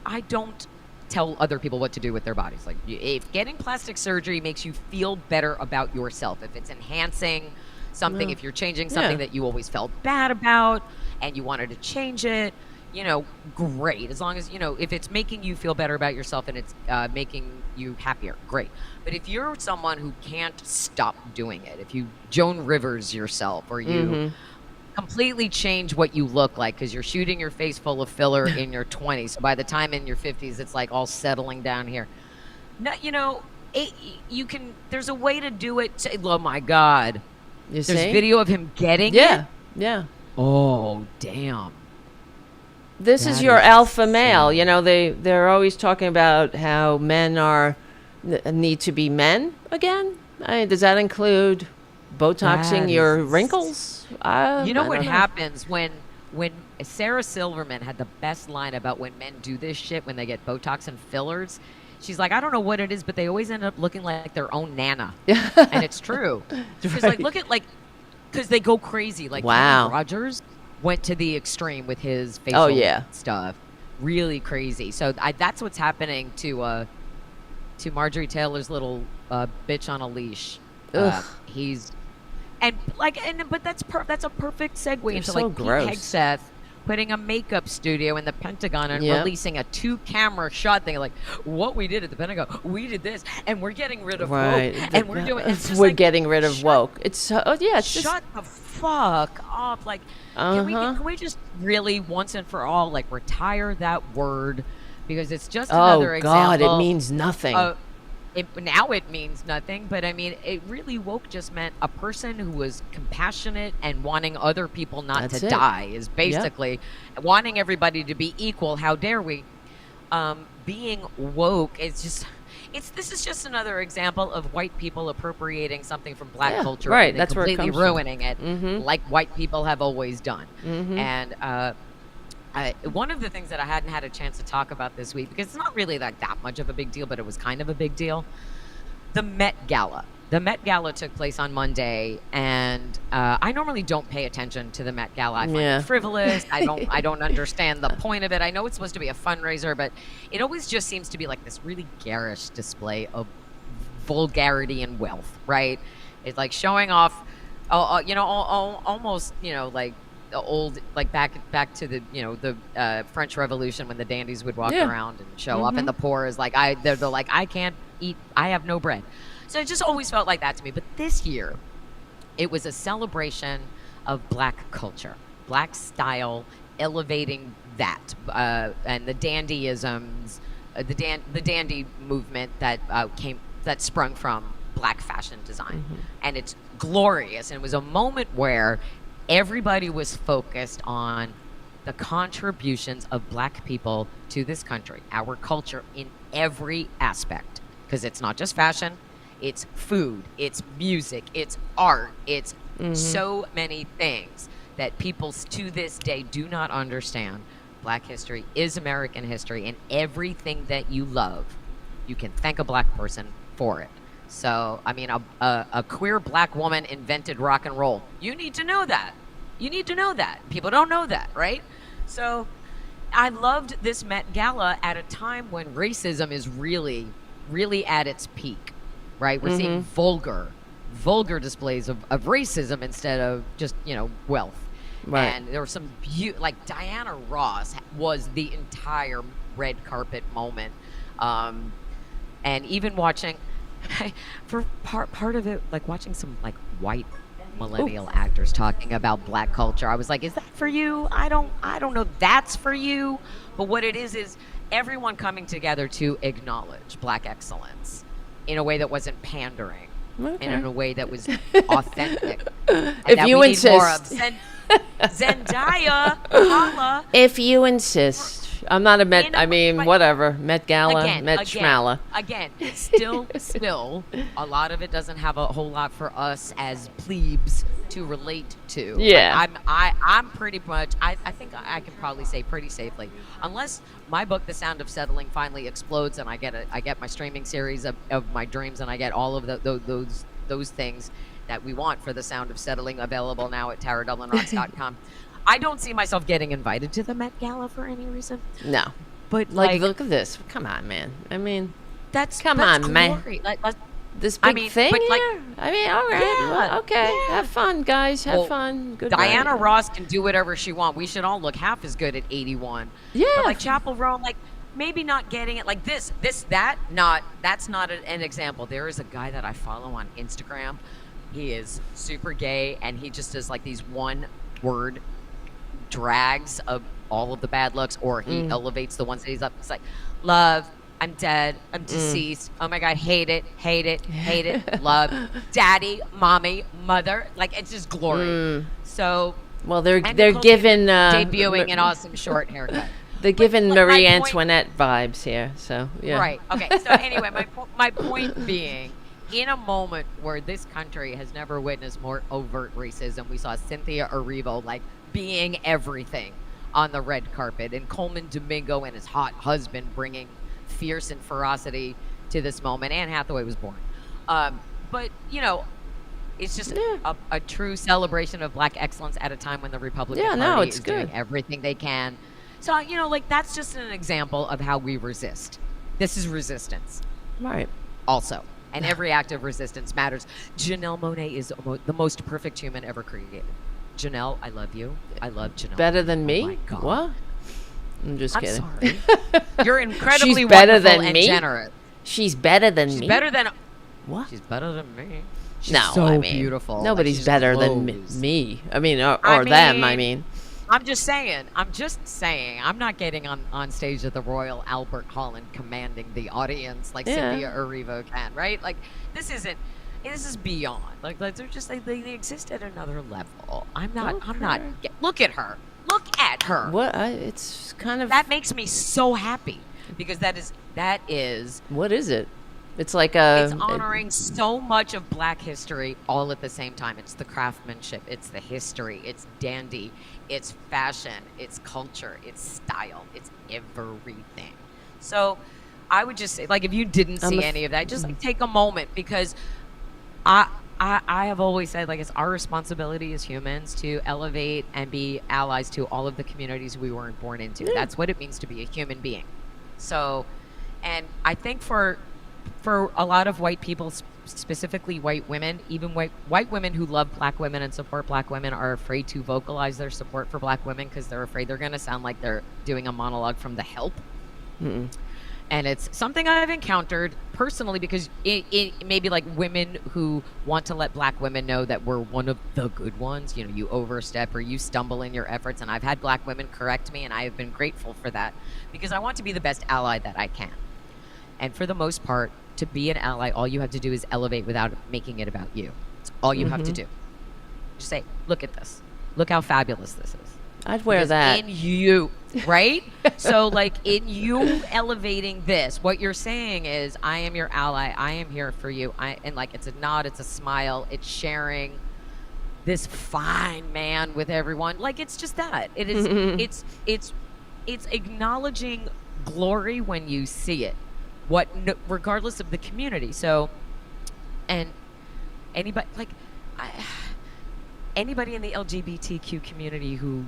I don't tell other people what to do with their bodies. Like, if getting plastic surgery makes you feel better about yourself, if it's enhancing something, if you're changing something that you always felt bad about and you wanted to change it, great. As long as, if it's making you feel better about yourself and it's making you happier, great. But if you're someone who can't stop doing it, if you Joan Rivers yourself or you completely change what you look like because you're shooting your face full of filler in your 20s, so by the time in your 50s, it's like all settling down here. No, you can, there's a way to do it. Oh my God. There's video of him getting it. Yeah. Oh, damn. This is your alpha male. They're always talking about how men need to be men again. Does that include Botoxing your wrinkles? What happens when Sarah Silverman had the best line about when men do this shit when they get Botox and fillers. She's like, I don't know what it is, but they always end up looking like their own nana. And it's true. She's like, look at because they go crazy. Like, Kenny Rogers went to the extreme with his facial stuff. Really crazy. So that's what's happening to Marjorie Taylor's little bitch on a leash. But that's a perfect segue into so Pete gross. Hegseth putting a makeup studio in the Pentagon and releasing a 2-camera shot thing, like, what we did at the Pentagon, we did this, and we're getting rid of woke, and we're doing. We're getting rid of woke. It's shut the fuck up. Like, can we just really once and for all retire that word, because it's just another example. Oh God, it means nothing. Now it means nothing, but I mean, it really woke just meant a person who was compassionate and wanting other people not to die, is basically wanting everybody to be equal. How dare we? Being woke is just, this is just another example of white people appropriating something from black culture, right? And That's completely where it comes ruining it, like white people have always done. And one of the things that I hadn't had a chance to talk about this week, because it's not really that much of a big deal, but it was kind of a big deal. The Met Gala. The Met Gala took place on Monday, and I normally don't pay attention to the Met Gala. I find it frivolous. I don't understand the point of it. I know it's supposed to be a fundraiser, but it always just seems to be like this really garish display of vulgarity and wealth, right? It's like showing off, almost, like the old, like back to the the French Revolution, when the dandies would walk around and show up, and the poor is like, they're like, I can't eat, I have no bread. So it just always felt like that to me. But this year, it was a celebration of black culture, black style, elevating that and the dandyisms, the dandy movement that sprung from Black fashion design, and it's glorious. And it was a moment where everybody was focused on the contributions of Black people to this country, our culture in every aspect, because it's not just fashion, it's food, it's music, it's art, it's so many things that people to this day do not understand. Black history is American history, and everything that you love, you can thank a Black person for it. So, I mean, a queer Black woman invented rock and roll. You need to know that. You need to know that. People don't know that, right? So, I loved this Met Gala at a time when racism is really, really at its peak, right? We're seeing vulgar displays of racism instead of just, wealth. Right. And there were some like Diana Ross was the entire red carpet moment. And even watching, for part of it, like watching some like white millennial actors talking about Black culture, I was like, is that for you? I don't know that's for you. But what it is everyone coming together to acknowledge Black excellence in a way that wasn't pandering, and in a way that was authentic. If you insist. Zendaya, holla. If you insist. I'm not a Met, whatever. Met Gala, Schmala. Again, still, a lot of it doesn't have a whole lot for us as plebes to relate to. Yeah. I'm pretty much, I think I can probably say pretty safely, unless my book, The Sound of Settling, finally explodes and I get my streaming series of my dreams, and I get all of those things that we want for The Sound of Settling, available now at taradublinrocks.com. I don't see myself getting invited to the Met Gala for any reason. No. But like look at this. Come on, man. I mean, that's man. Like, this big thing but here? I mean, all right. Yeah, well, okay. Yeah. Have fun, guys. Have fun. Good Diana Ross can do whatever she wants. We should all look half as good at 81. Yeah. But like Chapel Roan, like maybe not getting it like this, that's not an example. There is a guy that I follow on Instagram. He is super gay, and he just does like these one-word drags of all of the bad looks, or he elevates the ones that he's up. It's like, love, I'm dead, I'm deceased, oh my God, hate it, love, daddy, mommy, mother, like it's just glory. So, well, they're giving debuting an awesome short haircut. They're giving Marie Antoinette vibes here, so yeah. Right. Okay. So anyway, my point being, in a moment where this country has never witnessed more overt racism, we saw Cynthia Erivo like being everything on the red carpet, and Coleman Domingo and his hot husband bringing fierce and ferocity to this moment. Anne Hathaway was born. But, it's just a true celebration of Black excellence at a time when the Republican Party is doing everything they can. So, that's just an example of how we resist. This is resistance. Right. Also. And every act of resistance matters. Janelle Monáe is the most perfect human ever created. Janelle, I love you. I love Janelle. Better than me? Oh my God. What? I'm just kidding. Sorry. You're incredibly wonderful and generous. She's better than me? She's better than... What? She's better than me. She's beautiful. Nobody's better than me. I mean, or them, I mean. I'm just saying. I'm not getting on stage at the Royal Albert Hall and commanding the audience like Cynthia Erivo can, right? Like, this is beyond. Like they're just they exist at another level. I'm not. Look at her. Look at her. What? It's kind of. That makes me so happy, because that is. What is it? It's like it's honoring so much of Black history all at the same time. It's the craftsmanship, it's the history, it's dandy, it's fashion, it's culture, it's style, it's everything. So I would just say, like, if you didn't see any of that, just like take a moment, because I have always said, like, it's our responsibility as humans to elevate and be allies to all of the communities we weren't born into. Yeah. That's what it means to be a human being. So, and I think for a lot of white people, specifically white women, even white women who love Black women and support Black women, are afraid to vocalize their support for Black women because they're afraid they're going to sound like they're doing a monologue from The Help. And it's something I've encountered personally because it maybe like women who want to let black women know that we're one of the good ones. You know, you overstep or you stumble in your efforts. And I've had black women correct me, and I have been grateful for that because I want to be the best ally that I can. And for the most part, to be an ally, all you have to do is elevate without making it about you. It's all you have to do. Just say, look at this. Look how fabulous this is. I'd wear that. In you, right? So, like, in you elevating this, what you're saying is, I am your ally. I am here for you. And, like, it's a nod. It's a smile. It's sharing this fine man with everyone. Like, it's just that. It is. It's acknowledging glory when you see it. Regardless of the community. So, and anybody, like, anybody in the LGBTQ community who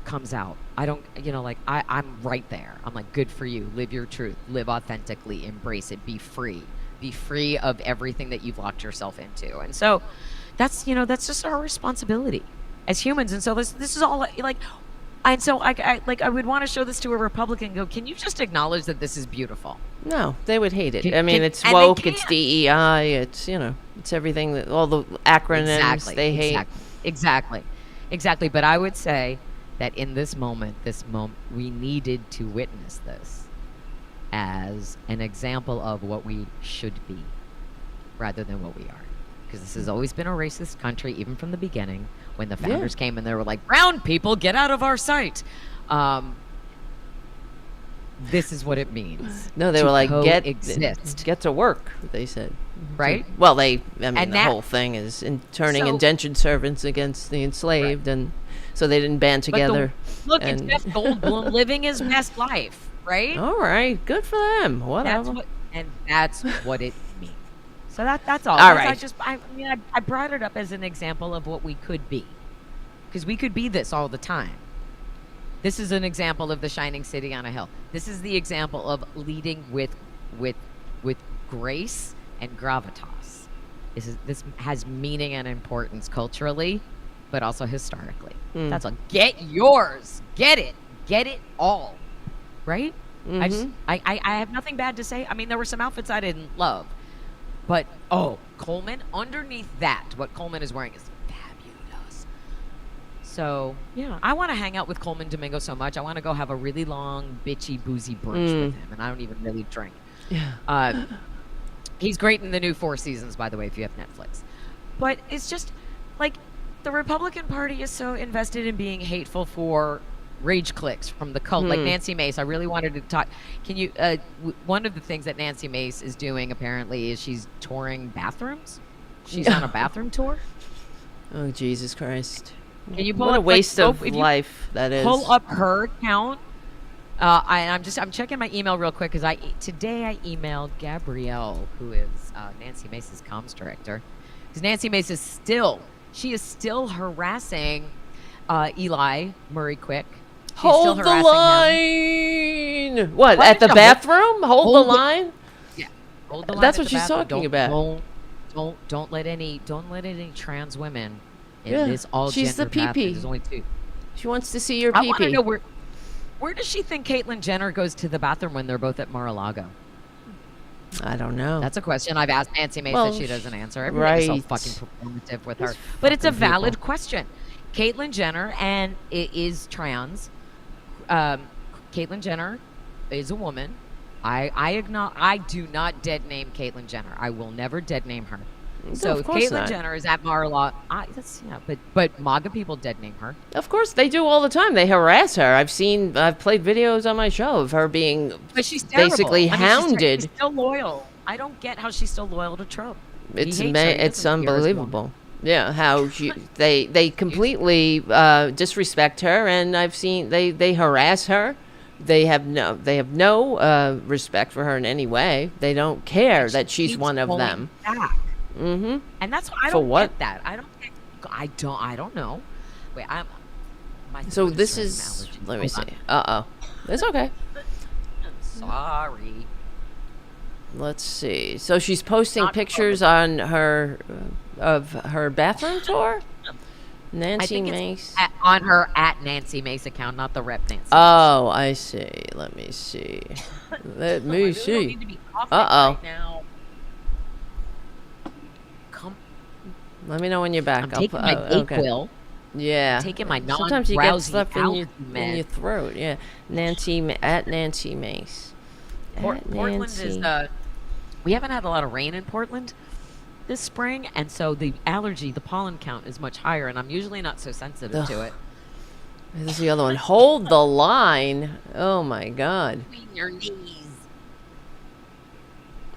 comes out, I don't, you know, like, I'm right there. I'm like, good for you. Live your truth. Live authentically. Embrace it. Be free. Be free of everything that you've locked yourself into. And so that's, you know, that's just our responsibility as humans. And so this is all, like, and so I would want to show this to a Republican and go, can you just acknowledge that this is beautiful? No, they would hate it. I mean, it's woke, it's DEI, it's, you know, it's everything, that all the acronyms they hate. Exactly. But I would say that in this moment, we needed to witness this as an example of what we should be rather than what we are. Because this has always been a racist country, even from the beginning, when the founders came and they were like, brown people, get out of our sight. This is what it means. No, they were like, get to work, they said. Right? Well, the whole thing is turning indentured servants against the enslaved, and so they didn't band together. It's Jeff Goldblum living his best life, right? All right, good for them. Whatever. That's what it means. So that's all. All right. I brought it up as an example of what we could be, because we could be this all the time. This is an example of the shining city on a hill. This is the example of leading with grace and gravitas. This has meaning and importance culturally, but also historically. That's all. Get yours. Get it all. Right? I have nothing bad to say. I mean, there were some outfits I didn't love, but Coleman, underneath that, what Coleman is wearing is fabulous. So yeah, I want to hang out with Coleman Domingo so much. I want to go have a really long, bitchy, boozy brunch with him, and I don't even really drink. Yeah. He's great in the new 4 Seasons, by the way, if you have Netflix. But it's just like the Republican Party is so invested in being hateful for rage clicks from the cult. Like Nancy Mace, I really wanted to talk. Can you? One of the things that Nancy Mace is doing apparently is she's touring bathrooms. She's on a bathroom tour. Oh, Jesus Christ! Can you pull what up, a waste of life that is. Pull up her account. I'm checking my email real quick because today I emailed Gabrielle, who is Nancy Mace's comms director, because Nancy Mace is still harassing Eli Murray Quick. Hold the line. Him. What, at the bathroom? Hold the line. Yeah, hold the line. That's what she's talking about. Don't let any trans women in this all she's gender the pee-pee. bathroom. There's only 2. She wants to see your pee-pee. I want to know where does she think Caitlyn Jenner goes to the bathroom when they're both at Mar-a-Lago? I don't know. That's a question I've asked Nancy Mace that she doesn't answer. Everything is so fucking performative with her. But it's a valid question. Caitlyn Jenner is trans. Caitlyn Jenner is a woman. I do not dead name Caitlyn Jenner. I will never dead name her. So if Caitlyn Jenner is at Mar-a-Lago, but MAGA people dead name her. Of course they do all the time. They harass her. I've played videos on my show of her being basically hounded. She's still loyal. I don't get how she's still loyal to Trump. It's unbelievable. Yeah, how they completely disrespect her, and I've seen they harass her. They have no respect for her in any way. They don't care that she's one of them. Back. Mm-hmm. And that's why I don't get that. I don't know. Wait, so this is. Let me see. It's okay. Sorry. Let's see. So she's posting pictures on her of her bathroom tour. Nancy Mace. On her @Nancy Mace account, not the rep Nancy. Oh, I see. Let me see. Let me see. Uh-oh. Right now. Let me know when you're back. I'm taking my Dayquil. Yeah. I'm taking my Sometimes you get stuff in in your throat. Yeah. Nancy Mace. Portland is we haven't had a lot of rain in Portland this spring, and so the pollen count is much higher, and I'm usually not so sensitive to it. This is the other one. Hold the line. Oh my God. Between your knees.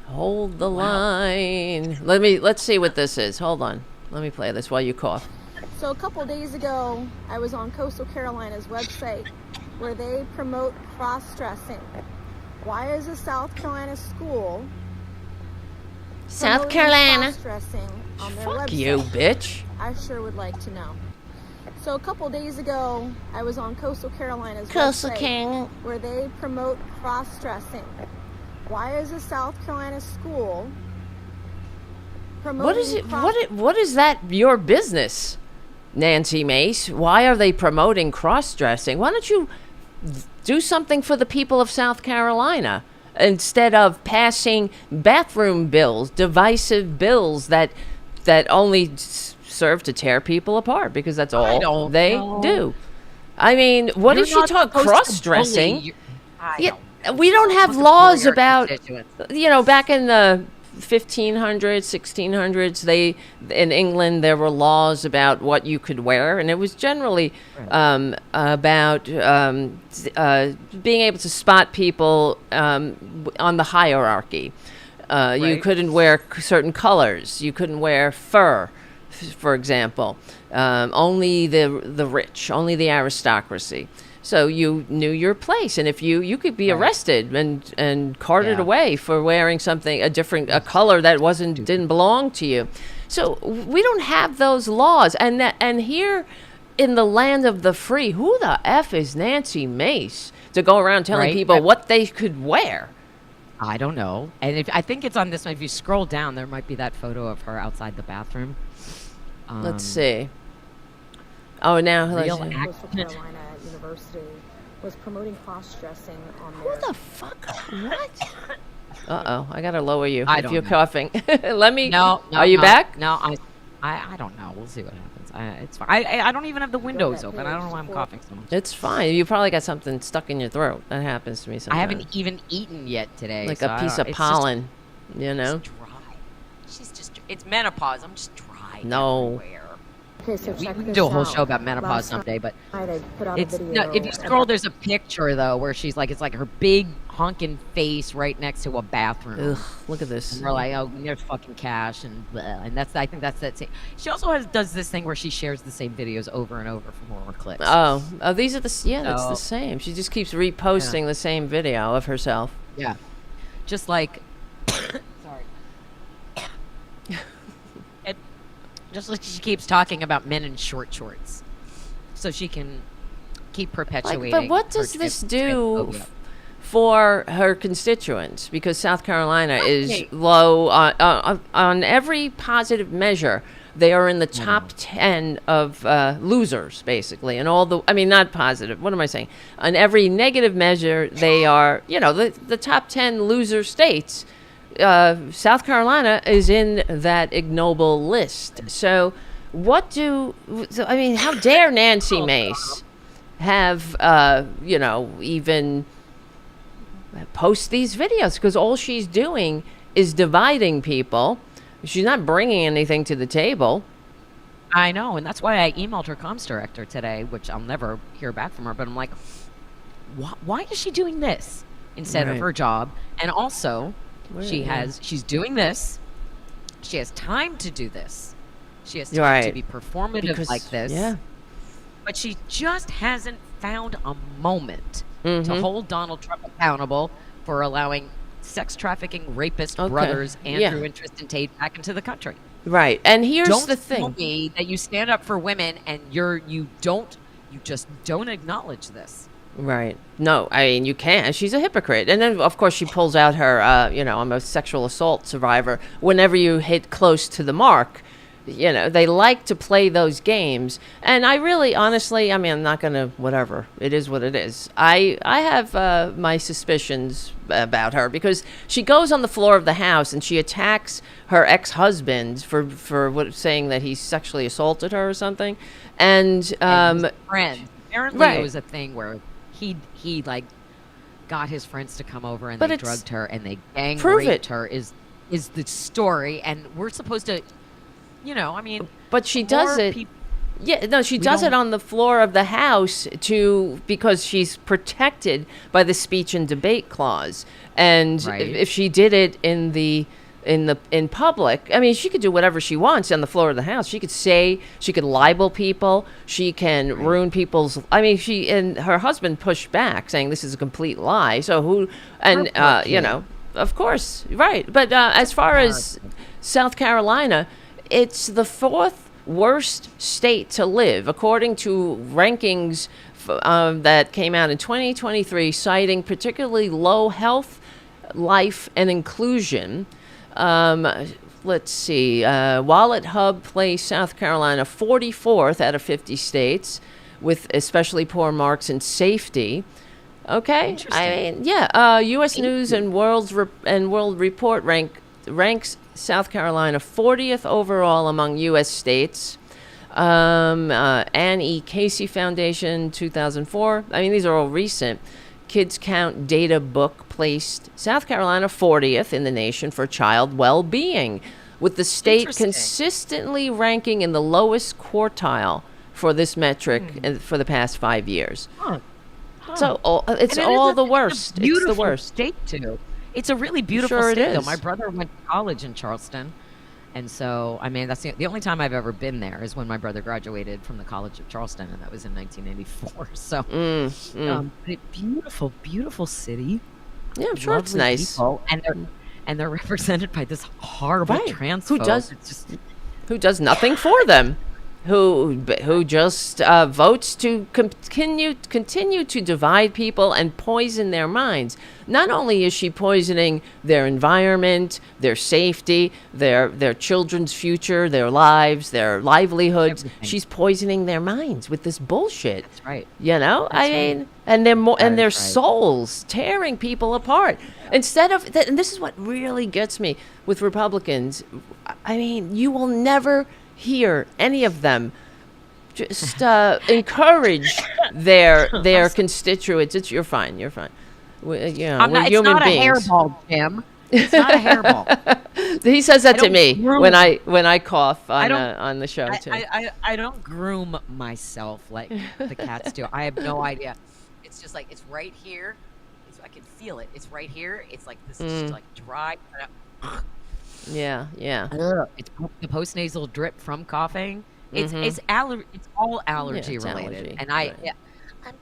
Hold the line. Let's see what this is. Hold on. Let me play this while you cough. So a couple days ago, I was on Coastal Carolina's website where they promote cross-dressing. Why is a South Carolina school South Carolina cross-dressing on their Fuck website? you, bitch. I sure would like to know. So a couple days ago, I was on Coastal Carolina's Coastal website King. where they promote cross-dressing. Why is a South Carolina school promoting What is it? What is that your business, Nancy Mace? Why are they promoting cross-dressing? Why don't you do something for the people of South Carolina instead of passing bathroom bills, divisive bills that only serve to tear people apart, because that's all they do. I mean, what if you talk cross-dressing? We don't have laws about, back in the 1500s, 1600s, in England, there were laws about what you could wear, and it was generally about being able to spot people on the hierarchy. You couldn't wear certain colors. You couldn't wear fur, for example. Only the rich, only the aristocracy. So you knew your place, and if you could be arrested and carted away for wearing something a color that didn't belong to you. So we don't have those laws, and here in the land of the free, who the F is Nancy Mace to go around telling people what they could wear? I don't know. And I think it's on this one. If you scroll down, there might be that photo of her outside the bathroom. Let's see. Oh, now Coastal Carolina University was promoting cross-dressing on their... Who the fuck? What? Uh-oh, I gotta lower you I if don't you're know. coughing. Let me... No, Are you back? No, I don't know. We'll see what happens. It's fine. I don't even have the windows open. I don't know why I'm coughing so much. It's fine. You probably got something stuck in your throat. That happens to me sometimes. I haven't even eaten yet today. Like so a piece of pollen, It's dry. It's menopause. I'm just dry. No. Everywhere. Okay, so We check can this do a whole out. show about menopause Last someday, but night I put out a video if you scroll, there's a picture though where she's like, it's like her big honking face right next to a bathroom. Ugh, look at this. And we're like, oh, there's fucking cash and blah. And I think that's that. She also does this thing where she shares the same videos over and over for more clicks. Oh, these are that's the same. She just keeps reposting the same video of herself. Yeah, just like, sorry. Just like she keeps talking about men in short shorts, so she can keep perpetuating. But what does this do for her constituents? Because South Carolina is low on every positive measure. They are in the top 10 of losers, basically, and not positive. What am I saying? On every negative measure, they are, the top 10 loser states. South Carolina is in that ignoble list. So how dare Nancy Mace have, even post these videos? Because all she's doing is dividing people. She's not bringing anything to the table. I know, and that's why I emailed her comms director today, which I'll never hear back from her. But I'm like, why is she doing this instead of her job? And also, she's doing this. She has time to do this. She has time to be performative like this. Yeah. But she just hasn't found a moment to hold Donald Trump accountable for allowing sex trafficking rapist brothers Andrew and Tristan Tate back into the country. Right. And here's the thing. Don't tell me that you stand up for women and you just don't acknowledge this. Right. No, I mean, you can't. She's a hypocrite. And then, of course, she pulls out her, I'm a sexual assault survivor. Whenever you hit close to the mark, They like to play those games. And I really, honestly, I mean, I'm not going to, whatever. It is what it is. I have my suspicions about her because she goes on the floor of the house and she attacks her ex-husband for saying that he sexually assaulted her or something. And his friend. Apparently right. It was a thing where he like got his friends to come over and they drugged her and they gang raped her is the story. And we're supposed to, I mean, but she does it. She does it on the floor of the house because she's protected by the speech and debate clause. And if she did it in public, I mean, she could do whatever she wants on the floor of the house. She could libel people. She can ruin people's. I mean, and her husband pushed back, saying this is a complete lie. So who? And of course, right. But as far as South Carolina, it's the 4th worst state to live, according to rankings that came out in 2023, citing particularly low health, life, and inclusion. Let's see. Wallet Hub placed South Carolina 44th out of 50 states, with especially poor marks in safety. Okay, I mean, U.S. News and World Report ranks South Carolina 40th overall among U.S. states. Anne E. Casey Foundation, 2004. I mean, these are all recent. Kids Count Data Book placed South Carolina 40th in the nation for child well-being, with the state consistently ranking in the lowest quartile for this metric for the past 5 years. So it's all the worst. It's the worst state too. It's a really beautiful state, though. My brother went to college in Charleston, and so I mean that's the only time I've ever been there is when my brother graduated from the College of Charleston, and that was in 1984. So, beautiful, beautiful city. Yeah, I'm sure it's nice. People, and they're represented by this horrible transphobe who does nothing for them. Who just votes to continue to divide people and poison their minds. Not only is she poisoning their environment, their safety, their children's future, their lives, their livelihoods, she's poisoning their minds with this bullshit. That's right. I mean, and their souls, tearing people apart. Instead of and this is what really gets me with Republicans. I mean, you will never hear any of them just encourage their constituents. You're fine. We're it's human not beings. A hairball, Jim. It's not a hairball. He says that to me when I cough on the show too. I don't groom myself like the cats do. I have no idea. It's just like it's right here. I can feel it. It's right here. It's like this is just like dry. Yeah. It's the postnasal drip from coughing. It's all allergy related, and I'm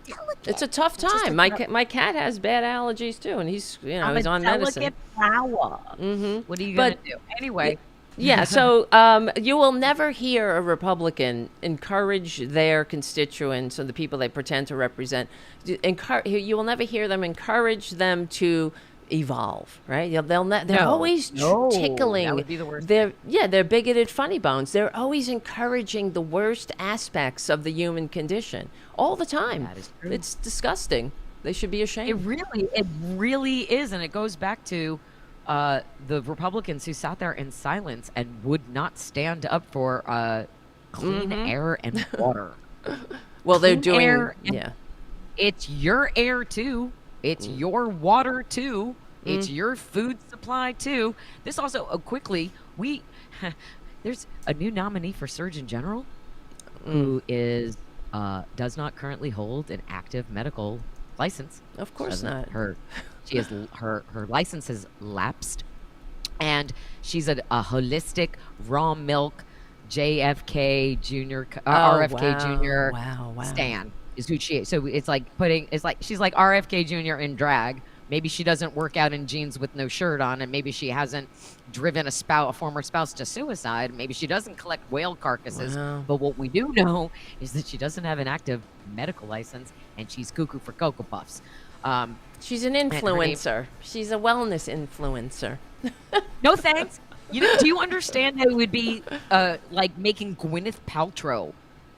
delicate. It's a tough time. My cat has bad allergies too, and he's he's on medicine. Flower. What are you gonna do anyway? Yeah, so you will never hear a Republican encourage their constituents or the people they pretend to represent. You will never hear them encourage them to evolve, right? They're always tickling. That would be the worst. They're bigoted funny bones. They're always encouraging the worst aspects of the human condition all the time. That is true. It's disgusting. They should be ashamed. It really is, and it goes back to the Republicans who sat there in silence and would not stand up for clean air and water. Well, they're Clean doing air it's your air too. It's your water too. It's your food supply too. This also quickly there's a new nominee for Surgeon General who is does not currently hold an active medical license. Of course not. Her license has lapsed, and she's a holistic raw milk JFK Jr. RFK Jr. stan is who she is. So it's like she's like RFK Jr. in drag. Maybe she doesn't work out in jeans with no shirt on, and maybe she hasn't driven a former spouse to suicide. Maybe she doesn't collect whale carcasses. Wow. But what we do know is that she doesn't have an active medical license, and she's cuckoo for Cocoa Puffs. She's an influencer. She's a wellness influencer. No thanks. Do you understand that it would be like making Gwyneth Paltrow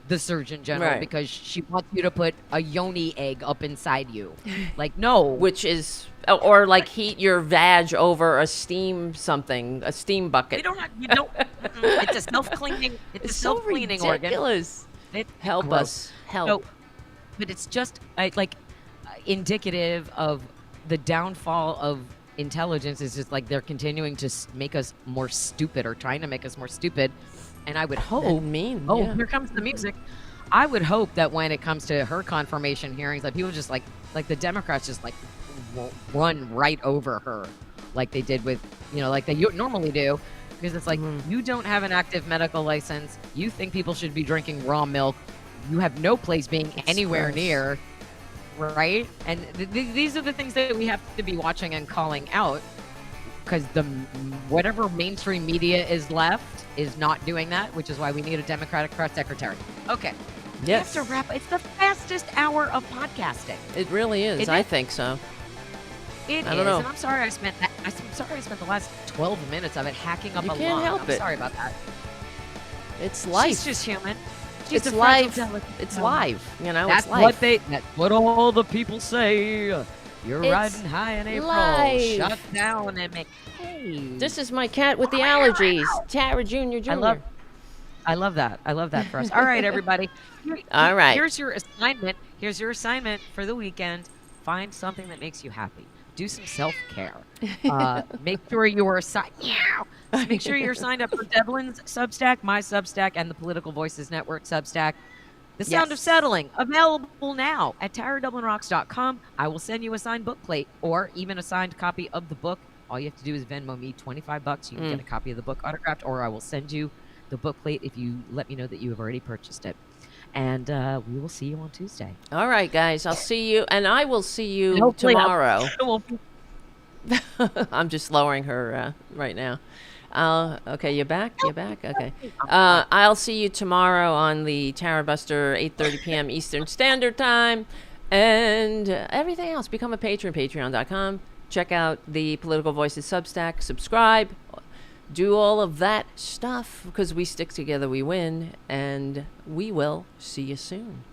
the Surgeon General because she wants you to put a yoni egg up inside you? Like, no. Which is, or like heat your vag over a steam bucket. You don't. It's a self-cleaning. It's a self-cleaning organ. Ridiculous. Help us. Help. No, but it's just indicative of the downfall of intelligence. Is just like they're continuing to make us more stupid or trying to make us more stupid. And I would hope. Here comes the music. I would hope that when it comes to her confirmation hearings, like people just like the Democrats just like run right over her, like they did with like they normally do, because it's like you don't have an active medical license. You think people should be drinking raw milk. You have no place being anywhere near. Right? And these are the things that we have to be watching and calling out, because whatever mainstream media is left is not doing that, which is why we need a Democratic press secretary. Okay. Yes. We have to wrap. It's the fastest hour of podcasting. It really is. I think so. I don't know. And I'm sorry I spent the last 12 minutes of it hacking up a can't line. help it. Sorry about that. It's life. She's just human. It's live. It's live. That's it's life. That's what all the people say. You're riding high in April. Live. Shut down and make. Hey. This is my cat with the allergies. Tara Jr. I love that. I love that for us. All right, everybody. All right. Here's your assignment. Here's your assignment for the weekend. Find something that makes you happy. Do some self-care. Make sure you're Make sure you're signed up for Devlin's Substack, my Substack, and the Political Voices Network Substack. The Sound of Settling, available now at taradublinrocks.com. I will send you a signed book plate or even a signed copy of the book. All you have to do is Venmo me $25. You can get a copy of the book autographed, or I will send you the book plate if you let me know that you have already purchased it. And we will see you on Tuesday. All right, guys. I'll see you, and I will see you tomorrow. I'm just lowering her right now. Okay, you're back? You're back? Okay. I'll see you tomorrow on the Tarabuster, 8:30 p.m. Eastern Standard Time. And everything else, become a patron, patreon.com. Check out the Political Voices Substack. Subscribe. Do all of that stuff, because we stick together, we win. And we will see you soon.